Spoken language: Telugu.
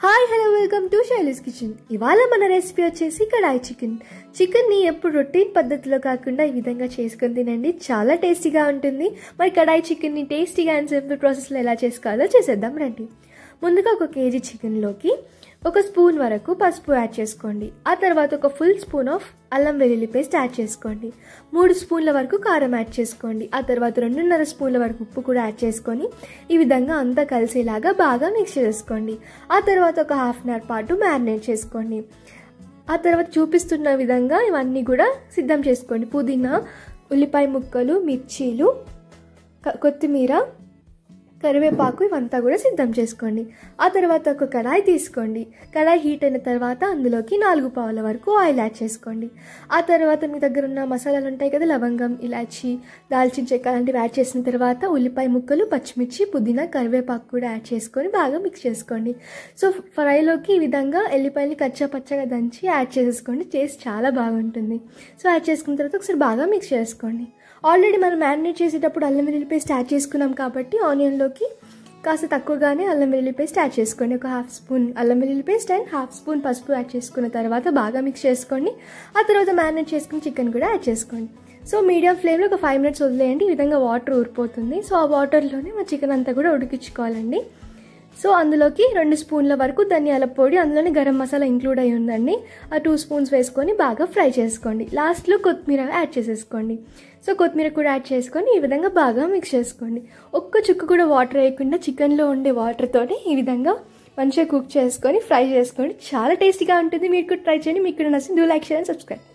Hi hello welcome to Shaili's kitchen. ఇవాళ మన రెసిపీ వచ్చేసి కడాయి చికెన్. చికెన్ని ఎప్పుడు రొటీన్ పద్ధతిలో కాకుండా ఈ విధంగా చేసుకొని తినండి, చాలా టేస్టీగా ఉంటుంది. మరి కడాయి చికెన్ని టేస్టీగా అండ్ సింపుల్ ప్రాసెస్లో ఎలా చేసుకోవాలో చేసేద్దాం రండి. ముందుగా 1 కేజీ చికెన్లోకి 1 స్పూన్ వరకు పసుపు యాడ్ చేసుకోండి. ఆ తర్వాత 1 ఫుల్ స్పూన్ ఆఫ్ అల్లం వెల్లుల్లి పేస్ట్ యాడ్ చేసుకోండి. 3 స్పూన్ల వరకు కారం యాడ్ చేసుకోండి. ఆ తర్వాత 2.5 స్పూన్ల వరకు ఉప్పు కూడా యాడ్ చేసుకొని ఈ విధంగా అంతా కలిసేలాగా బాగా మిక్స్ చేసుకోండి. ఆ తర్వాత 1 హాఫ్ అన్ అవర్ పాటు మ్యారినేట్ చేసుకోండి. ఆ తర్వాత చూపిస్తున్న విధంగా ఇవన్నీ కూడా సిద్ధం చేసుకోండి. పుదీనా, ఉల్లిపాయ ముక్కలు, మిర్చీలు, కొత్తిమీర, కరివేపాకు ఇవంతా కూడా సిద్ధం చేసుకోండి. ఆ తర్వాత 1 కడాయి తీసుకోండి. కడాయి హీట్ అయిన తర్వాత అందులోకి 4 పావుల వరకు ఆయిల్ యాడ్ చేసుకోండి. ఆ తర్వాత మీ దగ్గర ఉన్న మసాలాలు ఉంటాయి కదా, లవంగం, ఇలాచి, దాల్చిన చెక్క అలాంటివి యాడ్ చేసిన తర్వాత ఉల్లిపాయ ముక్కలు, పచ్చిమిర్చి, పుదీనా, కరివేపాకు కూడా యాడ్ చేసుకొని బాగా మిక్స్ చేసుకోండి. సో ఫ్రైలోకి ఈ విధంగా ఎల్లిపాయలు కచ్చా పచ్చగా దంచి యాడ్ చేసేసుకోండి. టేస్ట్ చాలా బాగుంటుంది. సో యాడ్ చేసుకున్న తర్వాత ఒకసారి బాగా మిక్స్ చేసుకోండి. ఆల్రెడీ మనం మ్యారినేట్ చేసేటప్పుడు అల్లం వెల్లుల్లి పేస్ట్ యాడ్ చేసుకున్నాం కాబట్టి ఆనియన్లోకి కాస్త తక్కువగానే అల్లం వెల్లుల్లి పేస్ట్ యాడ్ చేసుకోండి. 1 హాఫ్ స్పూన్ అల్లం వెల్లుల్లి పేస్ట్ అండ్ హాఫ్ స్పూన్ పసుపు యాడ్ చేసుకున్న తర్వాత బాగా మిక్స్ చేసుకోండి. ఆ తర్వాత మ్యారినేట్ చేసుకుని చికెన్ కూడా యాడ్ చేసుకోండి. సో మీడియం ఫ్లేమ్లో 1 5 మినిట్స్ వదిలేయండి. ఈ విధంగా వాటర్ ఊరిపోతుంది. సో ఆ వాటర్లోనే మా చికెన్ అంతా కూడా ఉడికించుకోవాలండి. సో అందులోకి 2 స్పూన్ల వరకు ధనియాల పొడి, అందులోనే గరం మసాలా ఇంక్లూడ్ అయి ఉందండి. ఆ 2 స్పూన్స్ వేసుకొని బాగా ఫ్రై చేసుకోండి. లాస్ట్లో కొత్తిమీర యాడ్ చేసేసుకోండి. సో కొత్తిమీర కూడా యాడ్ చేసుకొని ఈ విధంగా బాగా మిక్స్ చేసుకోండి. ఒక్క చుక్క కూడా వాటర్ వేయకుండా చికెన్లో ఉండే వాటర్తోనే ఈ విధంగా మంచిగా కుక్ చేసుకొని ఫ్రై చేసుకోండి. చాలా టేస్టీగా ఉంటుంది. మీరు కూడా ట్రై చేయండి. మీకు కూడా నచ్చింది. Do like, share and subscribe.